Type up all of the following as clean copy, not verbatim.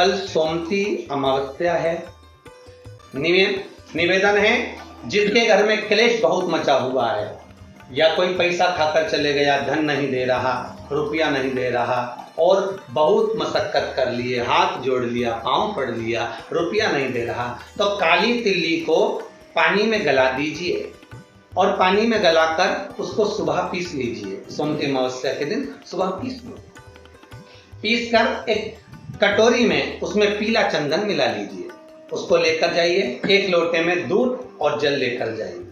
कल सोमती अमावस्या है। निवेदन है, जिसके घर में क्लेश बहुत मचा हुआ है, या कोई पैसा खाकर चले गया, धन नहीं दे रहा, रुपया नहीं दे रहा, और बहुत मशक्कत कर लिए, हाथ जोड़ लिया, पांव पड़ लिया, रुपया नहीं दे रहा, तो काली तिल्ली को पानी में गला दीजिए और पानी में गलाकर उसको सुबह पीस लीजिए। सोमती अमावस्या के दिन सुबह पीस लो। पीस कर एक कटोरी में उसमें पीला चंदन मिला लीजिए, उसको लेकर जाइए। एक लोटे में दूध और जल लेकर जाइए,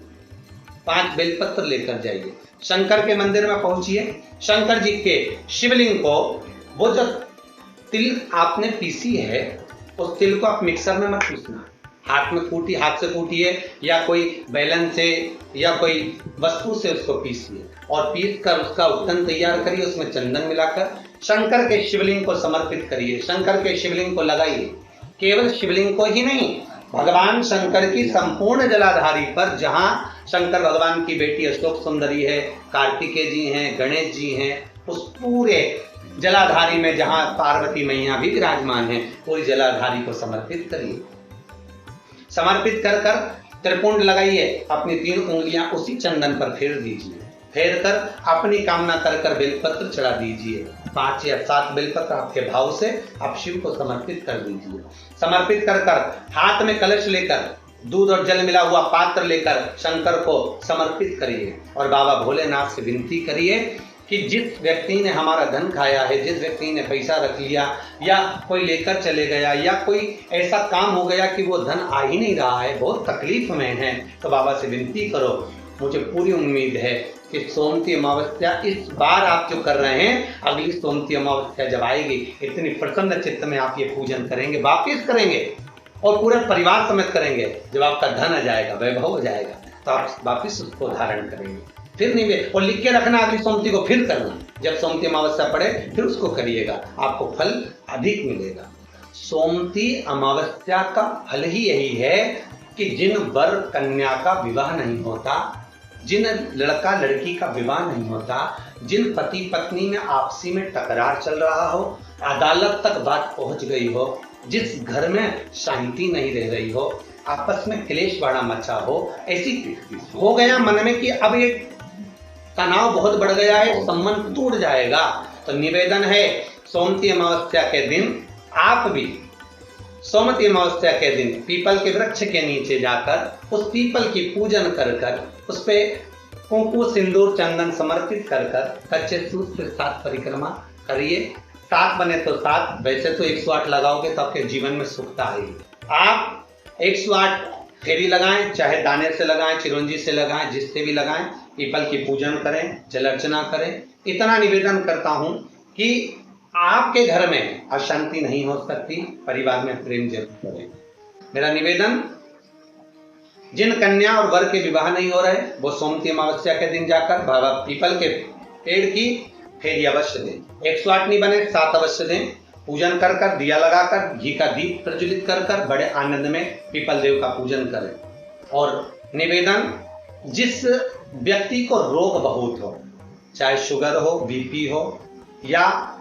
5 बेलपत्र लेकर जाइए। शंकर के मंदिर में पहुंचिए। शंकर जी के शिवलिंग को, वो जो तिल आपने पीसी है, उस तिल को आप मिक्सर में मत पीसना, हाथ से कूटिए, या कोई बेलन से या कोई वस्तु से उसको पीसिए, और पीस कर उसका उत्तन तैयार करिए। उसमें चंदन मिलाकर शंकर के शिवलिंग को समर्पित करिए, शंकर के शिवलिंग को लगाइए। केवल शिवलिंग को ही नहीं, भगवान शंकर की संपूर्ण जलाधारी पर, जहां शंकर भगवान की बेटी अशोक सुंदरी है, कार्तिकेय जी हैं, गणेश जी हैं, उस पूरे जलाधारी में जहां पार्वती मैया भी विराजमान है, पूरी जलाधारी को समर्पित करिए। समर्पित कर कर त्रिपुंड लगाइए, अपनी 3 उंगलियां उसी चंदन पर फेर दीजिए। फेर कर अपनी कामना कर कर बेलपत्र चढ़ा दीजिए। 5 या 7 बेलपत्र आपके भाव से आप शिव को समर्पित कर दीजिए। समर्पित कर कर हाथ में कलश लेकर, दूध और जल मिला हुआ पात्र लेकर शंकर को समर्पित करिए, और बाबा भोलेनाथ से विनती करिए कि जिस व्यक्ति ने हमारा धन खाया है, जिस व्यक्ति ने पैसा रख लिया, या कोई लेकर चले गया, या कोई ऐसा काम हो गया कि वो धन आ ही नहीं रहा है, बहुत तकलीफ में है, तो बाबा से विनती करो। मुझे पूरी उम्मीद है कि सोमती अमावस्या इस बार आप जो कर रहे हैं, अगली सोमती अमावस्या जब आएगी, इतनी प्रसन्न चित्त में आप ये पूजन करेंगे, वापिस करेंगे, और पूरे परिवार समेत करेंगे। जब आपका धन आ जाएगा, वैभव हो जाएगा, तो आप वापिस उसको धारण करेंगे। फिर नहीं, और लिख के रखना, अगली सोमती को फिर करना। जब सोमती अमावस्या पड़े फिर उसको करिएगा, आपको फल अधिक मिलेगा। सोमती अमावस्या का फल ही यही है कि जिन वर कन्या का विवाह नहीं होता, जिन लड़का लड़की का विवाह नहीं होता, जिन पति पत्नी में आपसी में टकरार चल रहा हो, अदालत तक बात पहुंच गई हो, जिस घर में शांति नहीं रह रही हो, आपस में क्लेश बड़ा मचा हो, ऐसी हो गया मन में कि अब ये तनाव बहुत बढ़ गया है, संबंध टूट जाएगा, तो निवेदन है, सोमती अमावस्या के दिन आप भी सोमती अमावस्या के दिन पीपल के वृक्ष के नीचे जाकर उस पीपल की पूजन कर कर, उस पे कुंकु सिंदूर चंदन समर्पित कर कर कच्चे सूत से 7 परिक्रमा करिए। 7 बने तो 7, वैसे तो 108 लगाओगे तो आपके जीवन में सुखता आएगी। आप 108 फेरी लगाएं, चाहे दाने से लगाएं, चिरंजी से लगाएं, जिससे भी लगाएं, पीपल की पूजन करें, जल अर्चना करें। इतना निवेदन करता हूं कि आपके घर में अशांति नहीं हो सकती, परिवार में प्रेम जरूर करें। मेरा निवेदन, जिन कन्या और वर के विवाह नहीं हो रहे, वो सोमती अमावस्या के दिन जाकर बाबा पीपल के पेड़ की फेरी अवश्य दें। 108 नहीं बने 7 अवश्य दें। पूजन कर कर, दिया लगाकर, घी का दीप प्रज्वलित कर कर बड़े आनंद में पीपल देव का पूजन करें। और निवेदन, जिस व्यक्ति को रोग बहुत हो, चाहे शुगर हो, बीपी हो, या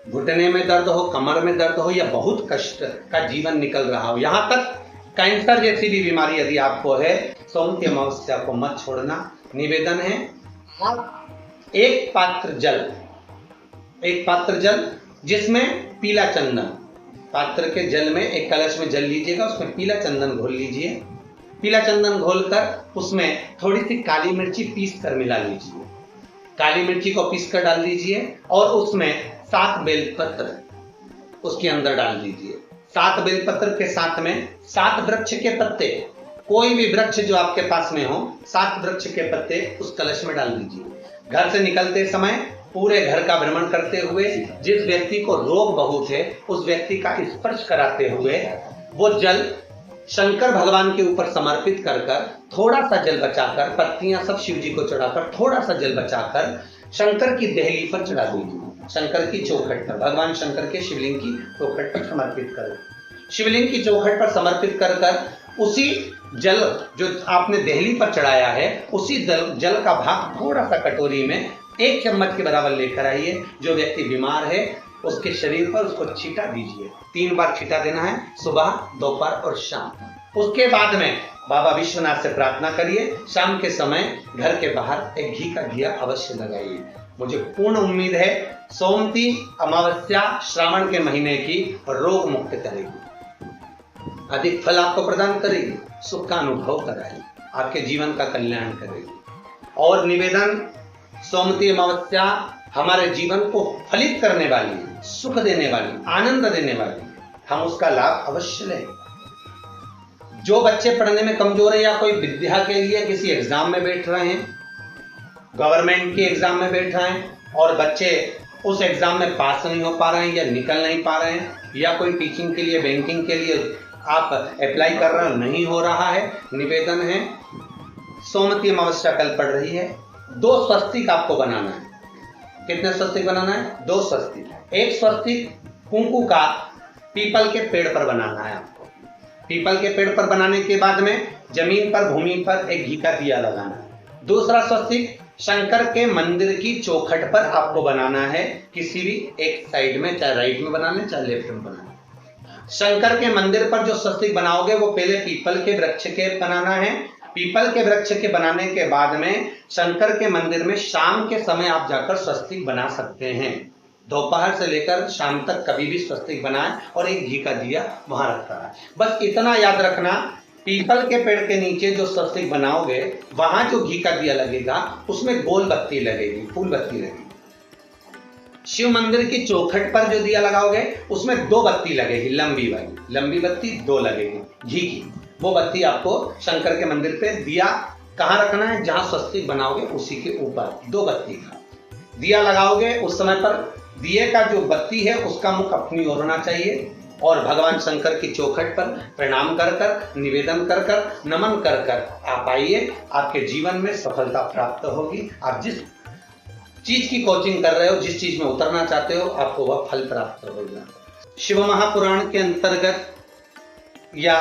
घुटने में दर्द हो, कमर में दर्द हो, या बहुत कष्ट का जीवन निकल रहा हो, यहाँ तक कैंसर जैसी भी बीमारी यदि आपको है, सोमती अमावस्या को मत छोड़ना। निवेदन है, एक पात्र जल जिसमें पीला चंदन, पात्र के जल में एक कलश में जल लीजिएगा, उसमें पीला चंदन घोल लीजिए। पीला चंदन घोलकर उसमें थोड़ी सी काली मिर्ची पीस कर मिला लीजिए। काली मिर्ची को पीस कर डाल दीजिए, और उसमें 7 बेलपत्र उसके अंदर डाल दीजिए। 7 बेलपत्र के साथ में 7 वृक्ष के पत्ते, कोई भी वृक्ष जो आपके पास में हो, 7 वृक्ष के पत्ते उस कलश में डाल दीजिए। घर से निकलते समय पूरे घर का भ्रमण करते हुए, जिस व्यक्ति को रोग बहुत है, उस व्यक्ति का स्पर्श कराते हुए वो जल शंकर भगवान के ऊपर समर्पित कर कर, थोड़ा सा जल बचाकर, पत्तियां सब शिव जी को चढ़ाकर, थोड़ा सा जल बचाकर शंकर की देहली पर चढ़ा दीजिए। शंकर की चौखट पर, भगवान शंकर के शिवलिंग की चौखट पर समर्पित करें। शिवलिंग की चौखट पर समर्पित कर कर उसी जल जो आपने देहली पर चढ़ाया है, उसी जल का भाग थोड़ा सा कटोरी में 1 चम्मच के बराबर लेकर आइए। जो व्यक्ति बीमार है उसके शरीर पर उसको छींटा दीजिए। 3 बार छींटा देना है, सुबह, दोपहर और शाम। उसके बाद में बाबा विश्वनाथ से प्रार्थना करिए। शाम के समय घर के बाहर एक घी का दिया अवश्य लगाइए। मुझे पूर्ण उम्मीद है सोमती अमावस्या श्रावण के महीने की रोग मुक्त करेगी, अधिक फल आपको प्रदान करेगी, सुख का अनुभव कराएगी, आपके जीवन का कल्याण करेगी। और निवेदन, सोमती अमावस्या हमारे जीवन को फलित करने वाली है, सुख देने वाली, आनंद देने वाली, हम उसका लाभ अवश्य लें। जो बच्चे पढ़ने में कमजोर है या कोई विद्या के लिए किसी एग्जाम में बैठ रहे हैं, गवर्नमेंट के एग्जाम में बैठ रहे हैं और बच्चे उस एग्जाम में पास नहीं हो पा रहे हैं या निकल नहीं पा रहे हैं, या कोई टीचिंग के लिए, बैंकिंग के लिए आप अप्लाई कर रहे हो, नहीं हो रहा है, निवेदन है, सोमती अमावस्या कल पड़ रही है, 2 स्वस्तिक आपको बनाना है। कितने स्वस्तिक बनाना है? 2 स्वस्तिक। एक स्वस्तिक कुंकू का पीपल के पेड़ पर बनाना है आपको। पीपल के पेड़ पर बनाने के बाद में जमीन पर, भूमि पर एक घी का दिया लगाना है। दूसरा स्वस्तिक शंकर के मंदिर की चौखट पर आपको बनाना है, किसी भी एक साइड में, चाहे राइट में बनाना है चाहे लेफ्ट में बनाना है। शंकर के मंदिर पर जो स्वस्तिक बनाओगे वो पहले पीपल के वृक्ष के बनाना है। पीपल के वृक्ष के बनाने के बाद में शंकर के मंदिर में शाम के समय आप जाकर स्वस्तिक बना सकते हैं। दोपहर से लेकर शाम तक कभी भी स्वस्तिक बनाएं और एक घी का दिया वहां रखता है। बस इतना याद रखना, पीपल के पेड़ के नीचे जो स्वस्तिक बनाओगे वहां जो घी का दिया लगेगा उसमें गोल बत्ती लगेगी, फूल बत्ती लगेगी। शिव मंदिर की चौखट पर जो दिया लगाओगे उसमें 2 बत्ती लगेगी, लंबी वाली, लंबी बत्ती 2 लगेगी घी की। वो बत्ती आपको शंकर के मंदिर पे दिया कहां रखना है? जहां स्वस्तिक बनाओगे उसी के ऊपर 2 बत्ती का दिया लगाओगे। उस समय पर दिए का जो बत्ती है उसका मुख अपनी ओर होना चाहिए और भगवान शंकर की चौखट पर प्रणाम कर कर, निवेदन कर कर, नमन कर कर आप आइए। आपके जीवन में सफलता प्राप्त होगी। आप जिस चीज की कोचिंग कर रहे हो, जिस चीज में उतरना चाहते हो, आपको वह फल प्राप्त होगा। शिव महापुराण के अंतर्गत या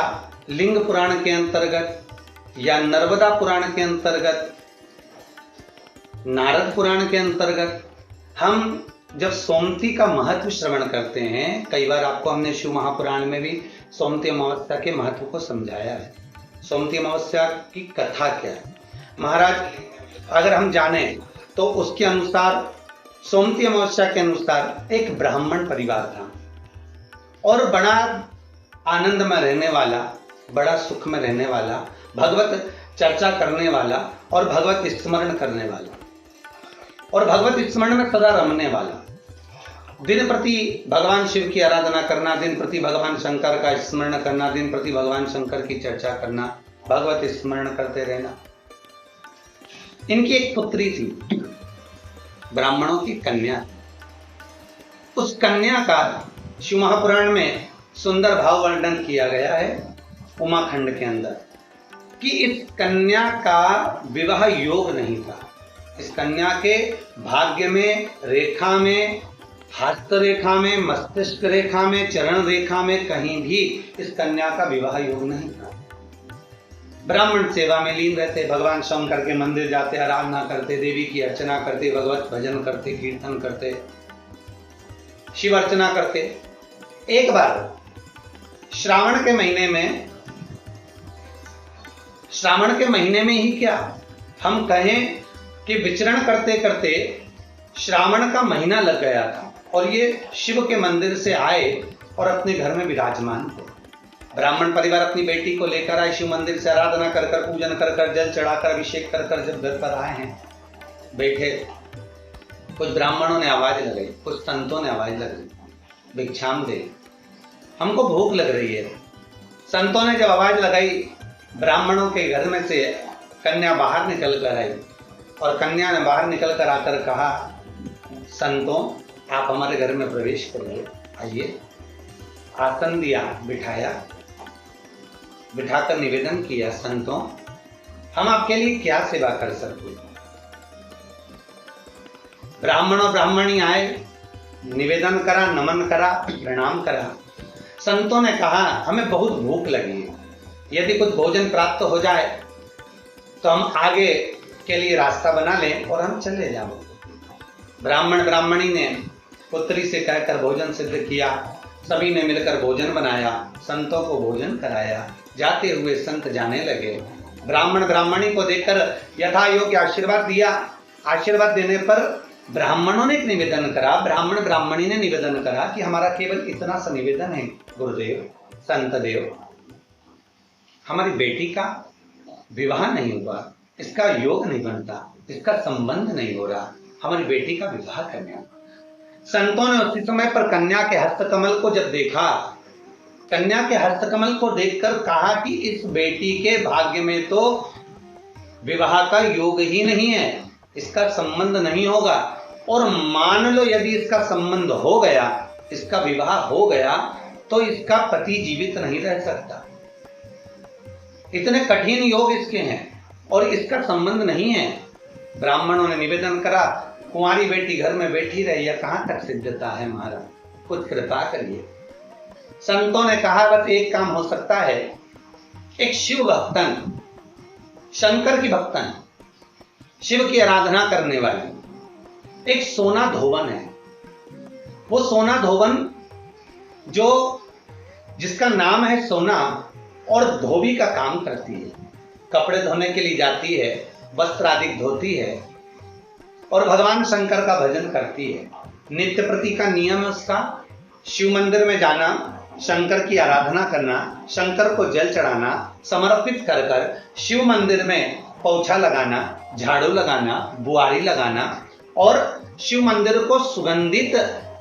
लिंग पुराण के अंतर्गत या नर्मदा पुराण के अंतर्गत, नारद पुराण के अंतर्गत हम जब सोमती का महत्व श्रवण करते हैं, कई बार आपको हमने शिव महापुराण में भी सोमती अमावस्या के महत्व को समझाया है। सोमती अमावस्या की कथा क्या है महाराज, अगर हम जाने तो उसके अनुसार, सोमती अमावस्या के अनुसार एक ब्राह्मण परिवार था और बड़ा आनंद में रहने वाला, बड़ा सुख में रहने वाला, भगवत चर्चा करने वाला और भगवत स्मरण करने वाला और भगवत स्मरण में सदा रमने वाला, दिन प्रति भगवान शिव की आराधना करना, दिन प्रति भगवान शंकर का स्मरण करना, दिन प्रति भगवान शंकर की चर्चा करना, भगवत स्मरण करते रहना। इनकी एक पुत्री थी, ब्राह्मणों की कन्या। उस कन्या का शिव महापुराण में सुंदर भाव वर्णन किया गया है उमाखंड के अंदर कि इस कन्या का विवाह योग नहीं था। इस कन्या के भाग्य में, रेखा में, हस्त रेखा में, मस्तिष्क रेखा में, चरण रेखा में कहीं भी इस कन्या का विवाह योग नहीं था। ब्राह्मण सेवा में लीन रहते, भगवान शंकर के मंदिर जाते, आराधना करते, देवी की अर्चना करते, भगवत भजन करते, कीर्तन करते, शिव अर्चना करते। एक बार श्रावण के महीने में ही क्या हम कहें कि विचरण करते करते श्रावण का महीना लग गया था और ये शिव के मंदिर से आए और अपने घर में विराजमान थे। ब्राह्मण परिवार अपनी बेटी को लेकर आए, शिव मंदिर से आराधना कर कर, पूजन कर कर, जल चढ़ाकर, अभिषेक कर कर जब घर पर आए हैं, बैठे, कुछ ब्राह्मणों ने आवाज लगाई, कुछ संतों ने आवाज लगाई, भिक्षाम दे, हमको भूख लग रही है। संतों ने जब आवाज लगाई, ब्राह्मणों के घर में से कन्या बाहर निकल कर आई और कन्या ने बाहर निकल कर आकर कहा, संतों आप हमारे घर में प्रवेश करिए, आइए। आसन दिया, बिठाया, बिठाकर निवेदन किया, संतों हम आपके लिए क्या सेवा कर सकते हैं। ब्राह्मण और ब्राह्मणी आए, निवेदन करा, नमन करा, प्रणाम करा। संतों ने कहा हमें बहुत भूख लगी है, यदि कुछ भोजन प्राप्त हो जाए तो हम आगे के लिए रास्ता बना लें और हम चले जाओ। ब्राह्मण ब्राह्मणी ने पुत्री से कहकर भोजन सिद्ध किया। सभी ने मिलकर भोजन बनाया, संतों को भोजन कराया। जाते हुए संत जाने लगे। ब्राह्मण ब्राह्मणी को देखकर यथा योग्य आशीर्वाद दिया। आशीर्वाद देने पर ब्राह्मणों ने एक निवेदन करा, ब्राह्मण ब्राह्मणी ने निवेदन करा कि हमारा केवल इतना सा निवेदन है गुरुदेव, संत देव, हमारी बेटी का विवाह नहीं हुआ, इसका योग नहीं बनता, इसका संबंध नहीं हो रहा, हमारी बेटी का विवाह करना। संतों ने उसी समय पर कन्या के हस्तकमल को जब देखा, कन्या के हस्तकमल को देखकर कहा कि इस बेटी के भाग्य में तो विवाह का योग ही नहीं है, इसका संबंध नहीं होगा, और मान लो यदि इसका संबंध हो गया, इसका विवाह हो गया, तो इसका पति जीवित नहीं रह सकता। इतने कठिन योग इसके हैं और इसका संबंध नहीं है। ब्राह्मणों ने निवेदन करा, कुंवारी बेटी घर में बैठी रही, यह कहां तक सिद्धता है महाराज, कुछ कृपा करिए। संतों ने कहा बस एक काम हो सकता है, एक शिव भक्तन, शंकर की भक्तन, शिव की आराधना करने वाली एक सोना धोवन है। वो सोना धोवन जो जिसका नाम है सोना और धोबी का काम करती है, कपड़े धोने के लिए जाती है, वस्त्र आदि धोती है और भगवान शंकर का भजन करती है। नित्य प्रति का नियम है उसका, शिव मंदिर में जाना, शंकर की आराधना करना, शंकर को जल चढ़ाना, समर्पित कर कर शिव मंदिर में पोछा लगाना, झाड़ू लगाना, बुआरी लगाना और शिव मंदिर को सुगंधित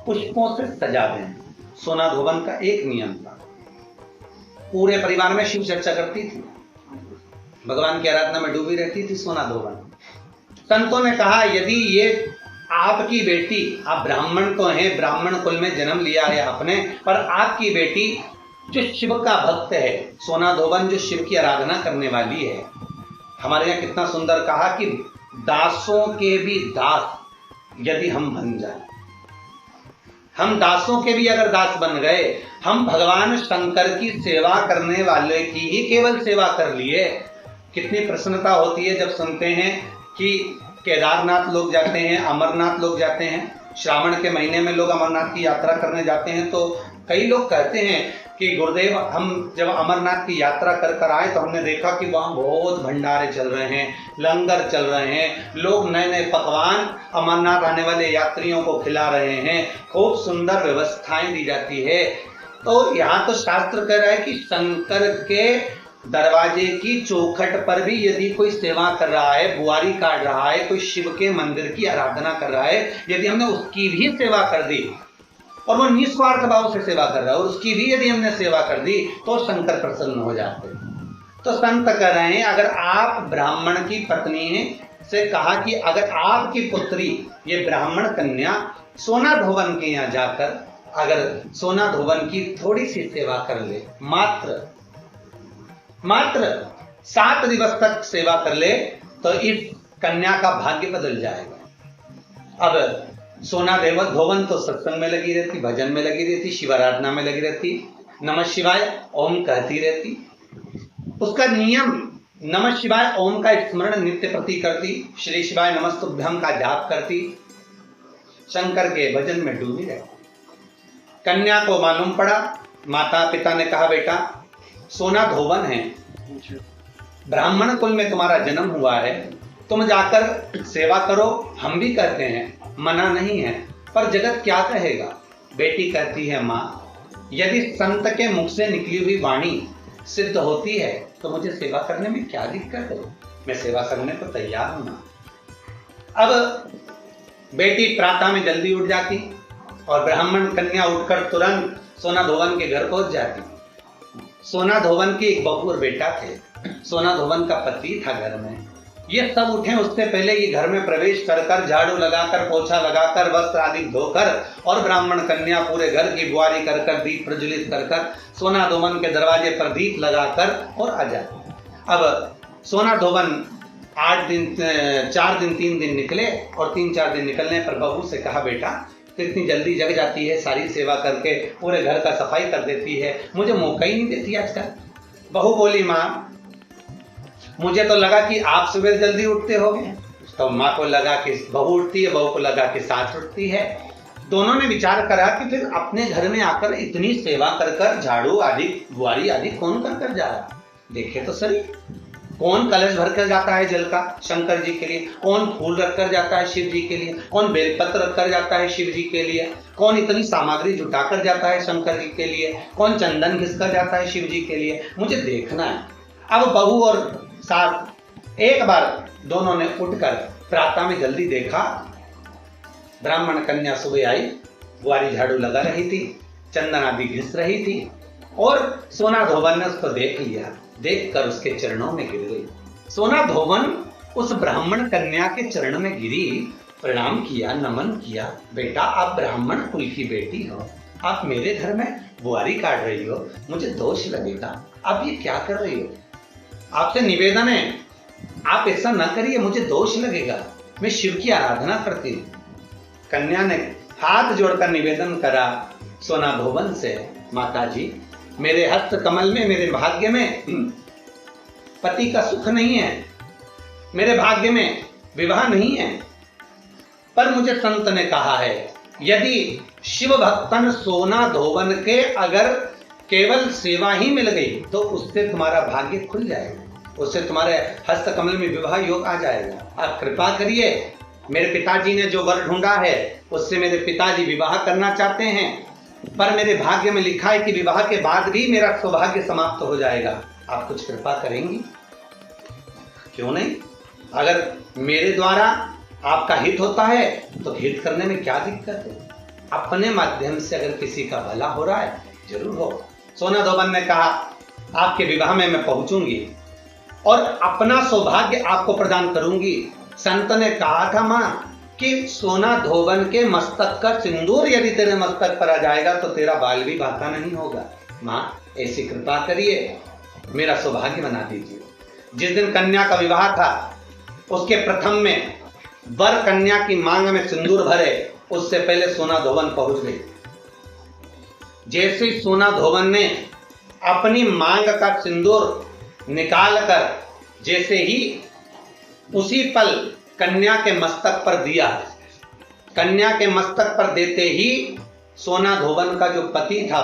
पुष्पों से सजा देना। सोना धोवन का एक नियम था। पूरे परिवार में शिव चर्चा करती थी, भगवान की आराधना में डूबी रहती थी सोना धोवन। संतों ने कहा यदि ये आपकी बेटी, आप ब्राह्मण तो हैं, ब्राह्मण कुल में जन्म लिया है आपने, पर आपकी बेटी जो शिव का भक्त है, सोना धोवन जो शिव की आराधना करने वाली है, हमारे यहाँ कितना सुंदर कहा कि दासों के भी दास यदि हम बन जाए, हम दासों के भी अगर दास बन गए, हम भगवान शंकर की सेवा करने वाले की ही केवल सेवा कर लिए। कितनी प्रसन्नता होती है जब सुनते हैं कि केदारनाथ लोग जाते हैं, अमरनाथ लोग जाते हैं, श्रावण के महीने में लोग अमरनाथ की यात्रा करने जाते हैं, तो कई लोग कहते हैं कि गुरुदेव हम जब अमरनाथ की यात्रा कर कर आए तो हमने देखा कि वहाँ बहुत भंडारे चल रहे हैं, लंगर चल रहे हैं, लोग नए नए पकवान अमरनाथ आने वाले यात्रियों को खिला रहे हैं, खूब सुंदर व्यवस्थाएं दी जाती है। तो यहाँ तो शास्त्र कह रहा है कि शंकर के दरवाजे की चौखट पर भी यदि कोई सेवा कर रहा है, बुआरी काट रहा है, कोई शिव के मंदिर की आराधना कर रहा है, यदि हमने उसकी भी सेवा कर दी और वो निस्वार्थ भाव से सेवा कर रहा है और उसकी भी यदि हमने सेवा कर दी तो शंकर प्रसन्न हो जाते हैं। तो संत कह रहे हैं अगर आप ब्राह्मण की पत्नी से कहा कि अगर आपकी पुत्री ये ब्राह्मण कन्या सोना धोवन के यहाँ जाकर अगर सोना धोवन की थोड़ी सी सेवा कर ले, मात्र 7 दिवस तक सेवा कर ले, तो इस कन्या का भाग्य बदल जाएगा। अब सोना धोवन तो सत्संग में लगी रहती, भजन में लगी रहती, शिवाराधना में लगी रहती, नमः शिवाय ओम कहती रहती, उसका नियम नमः शिवाय ओम का स्मरण नित्य प्रति करती, श्री शिवाय नमस्तुभ्यम का जाप करती, शंकर के भजन में डूबी रहती। कन्या को मालूम पड़ा, माता पिता ने कहा बेटा सोना धोवन है, ब्राह्मण कुल में तुम्हारा जन्म हुआ है, तुम जाकर सेवा करो, हम भी कहते हैं, मना नहीं है, पर जगत क्या कहेगा। बेटी कहती है माँ यदि संत के मुख से निकली हुई वाणी सिद्ध होती है तो मुझे सेवा करने में क्या दिक्कत है, मैं सेवा करने को तैयार हूं ना। अब बेटी प्रातः में जल्दी उठ जाती और ब्राह्मण कन्या उठकर तुरंत सोना धोवन के घर पहुंच जाती। सोना धोवन की एक बहू और बेटा थे, सोना धोवन का पति था घर में। ये सब उठे उससे पहले ये घर में प्रवेश कर कर झाड़ू लगाकर, पोछा लगाकर, वस्त्र आदि धोकर और ब्राह्मण कन्या पूरे घर की बुआरी कर कर, दीप प्रज्वलित कर कर, सोना धोवन के दरवाजे पर दीप लगाकर और आ जाते। अब सोना धोवन 4 दिन 3 दिन निकले और 3-4 दिन निकलने पर बहू से कहा बेटा तो इतनी जल्दी जग जाती है, सारी सेवा करके पूरे घर का सफाई कर देती है, मुझे मौका ही नहीं देती आजकल। बहू बोली माँ मुझे तो लगा कि आप सुबह जल्दी उठते होगे। तो माँ को लगा कि बहू उठती है, बहू को लगा कि सास उठती है। दोनों ने विचार करा कि फिर अपने घर में आकर इतनी सेवा कर कर झाड़ू आदि बुआरी आदि कौन कर कर जा रहा, देखे तो सही। कौन कलश भर कर जाता है जल का शंकर जी के लिए, कौन फूल रख कर जाता है शिव जी के लिए, कौन बेलपत्र रख कर जाता है शिव जी के लिए, कौन इतनी सामग्री जुटा कर जाता है शंकर जी के लिए, कौन चंदन घिस कर जाता है शिव जी के लिए, मुझे देखना है। अब बहू और सास एक बार दोनों ने उठकर प्रातः में जल्दी देखा, ब्राह्मण कन्या सुबह आई, बुआरी झाड़ू लगा रही थी, चंदन आदि घिस रही थी, और सोना धोबन ने उसको देख लिया। देखकर उसके चरणों में गिर गई। सोना धोबन उस ब्राह्मण कन्या के चरण में गिरी, प्रणाम किया, नमन किया। बेटा, आप ब्राह्मण कुल की बेटी हो, आप मेरे घर में बुआरी काट रही हो, मुझे दोष लगेगा। आप ये क्या कर रही हो? आपसे निवेदन है, आप ऐसा न करिए, मुझे दोष लगेगा, मैं शिव की आराधना करती हूँ। कन्या ने हाथ जोड़कर निवेदन करा सोना धोबन से, माता जी, मेरे हस्त कमल में, मेरे भाग्य में पति का सुख नहीं है, मेरे भाग्य में विवाह नहीं है, पर मुझे संत ने कहा है, यदि शिव भक्तन सोना धोबन के अगर केवल सेवा ही मिल गई तो उससे तुम्हारा भाग्य खुल जाएगा, उससे तुम्हारे हस्त कमल में विवाह योग आ जाएगा। आप कृपा करिए, मेरे पिताजी ने जो वर ढूंढा है उससे मेरे पिताजी विवाह करना चाहते हैं, पर मेरे भाग्य में लिखा है कि विवाह के बाद भी मेरा सौभाग्य समाप्त हो जाएगा। आप कुछ कृपा करेंगी? क्यों नहीं, अगर मेरे द्वारा आपका हित होता है तो हित करने में क्या दिक्कत है? अपने माध्यम से अगर किसी का भला हो रहा है जरूर हो। सोना धोबन ने कहा, आपके विवाह में मैं पहुंचूंगी और अपना सौभाग्य आपको प्रदान करूंगी। संत ने कहा था मां कि सोना धोबन के मस्तक का सिंदूर यदि तेरे मस्तक पर आ जाएगा तो तेरा बाल भी बाका नहीं होगा। मां, ऐसी कृपा करिए, मेरा सौभाग्य बना दीजिए। जिस दिन कन्या का विवाह था उसके प्रथम में वर कन्या की मांग में सिंदूर भरे, उससे पहले सोना धोबन पहुंच गई। जैसे ही सोना धोबन ने अपनी मांग का सिंदूर निकाल कर जैसे ही उसी पल कन्या के मस्तक पर दिया, कन्या के मस्तक पर देते ही सोना धोबन का जो पति था,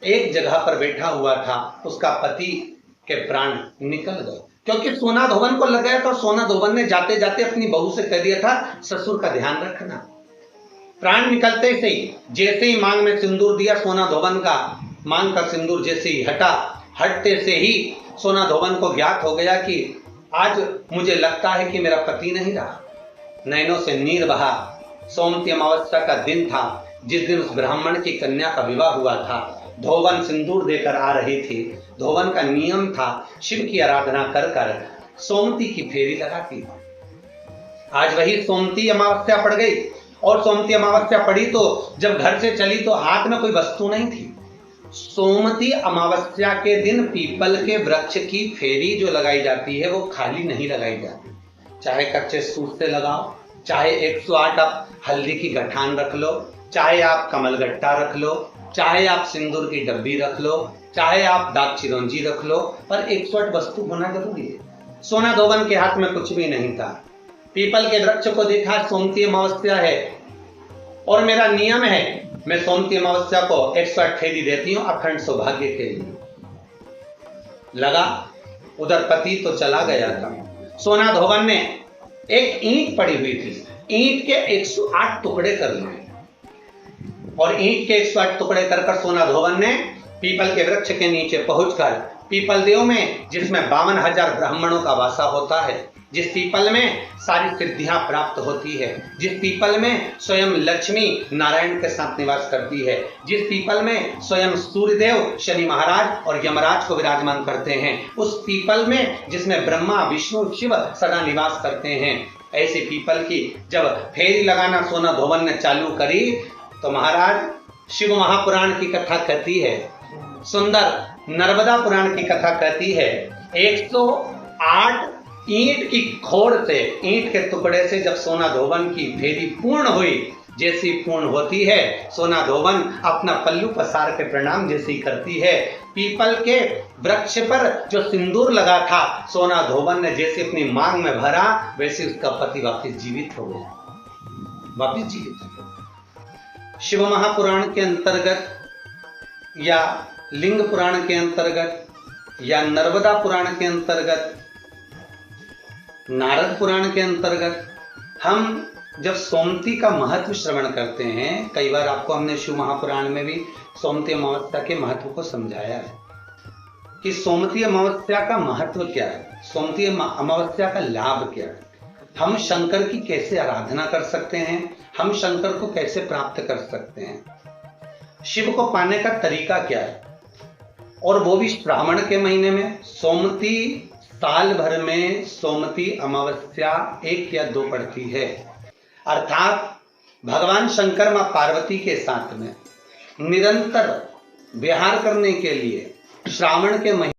एक जगह पर बैठा हुआ था, उसका पति के प्राण निकल गए। क्योंकि सोना धोबन को लग गया था, सोना धोबन ने जाते जाते अपनी बहू से कह दिया था, ससुर का ध्यान रखना। प्राण निकलते से ही, जैसे ही मांग में सिंदूर दिया, सोना धोबन का मांग का सिंदूर जैसे ही हटा, हटते से ही सोना धोबन को ज्ञात हो गया कि आज मुझे लगता है कि मेरा पति नहीं रहा। नैनों से नीर बहा। सोमती अमावस्या का दिन था, जिस दिन उस ब्राह्मण की कन्या का विवाह हुआ था। धोबन सिंदूर देकर आ रही थी। धोबन का नियम था शिव की आराधना कर कर सोमती की फेरी लगाती। आज वही सोमती अमावस्या पड़ गई, और सोमती अमावस्या पड़ी तो जब घर से चली तो हाथ में कोई वस्तु नहीं थी। सोमती अमावस्या के दिन पीपल के वृक्ष की फेरी जो लगाई जाती है वो खाली नहीं लगाई जाती। चाहे कच्चे सूत से लगाओ, चाहे 108 आप हल्दी की गठान रख लो, चाहे आप कमल गट्टा रख लो, चाहे आप सिंदूर की डब्बी रख लो, चाहे आप दाग चिरौंजी रख लो, पर 108 वस्तु होना जरूरी है। सोना धोबन के हाथ में कुछ भी नहीं था। पीपल के वृक्ष को देखा, सोमती अमावस्या है और मेरा नियम है, मैं सोमती अमावस्या को 108 फेरी देती हूं अखंड सौभाग्य के लिए। लगा, उधर पति तो चला गया था। सोना धोबन ने एक ईंट पड़ी हुई थी, ईंट के 108 टुकड़े कर लिए, और ईंट के 108 टुकड़े कर सोना धोबन ने पीपल के वृक्ष के नीचे पहुंचकर, पीपल देव में जिसमें 52,000 ब्राह्मणों का वासा होता है, जिस पीपल में सारी सिद्धियां प्राप्त होती है, जिस पीपल में स्वयं लक्ष्मी नारायण के साथ निवास करती है, जिस पीपल में स्वयं सूर्यदेव शनि महाराज और यमराज को विराजमान करते हैं, उस पीपल में जिसमें ब्रह्मा विष्णु शिव सदा निवास करते हैं, ऐसे पीपल की जब फेरी लगाना सोना धोबन ने चालू करी तो महाराज शिव महापुराण की कथा कहती है, सुंदर नर्मदा पुराण की कथा कहती है, 108 ईंट की खोड़ से, ईंट के टुकड़े से जब सोना धोबन की फेरी पूर्ण हुई, जैसी पूर्ण होती है, सोना धोबन अपना पल्लू पसार के प्रणाम जैसी करती है, पीपल के वृक्ष पर जो सिंदूर लगा था, सोना धोबन ने जैसे अपनी मांग में भरा, वैसे उसका पति वापस जीवित हो गया, वापस जीवित हो गया। शिव महापुराण के अंतर्गत या लिंग पुराण के अंतर्गत या नर्मदा पुराण के अंतर्गत, नारद पुराण के अंतर्गत हम जब सोमती का महत्व श्रवण करते हैं, कई बार आपको हमने शिव महापुराण में भी सोमती अमावस्या के महत्व को समझाया है कि सोमती अमावस्या का महत्व क्या है, सोमती अमावस्या का लाभ क्या है, हम शंकर की कैसे आराधना कर सकते हैं, हम शंकर को कैसे प्राप्त कर सकते हैं, शिव को पाने का तरीका क्या है, और वो भी श्रावण के महीने में। सोमती साल भर में सोमती अमावस्या 1 या 2 पड़ती है, अर्थात भगवान शंकर मां पार्वती के साथ में निरंतर विहार करने के लिए श्रावण के महीने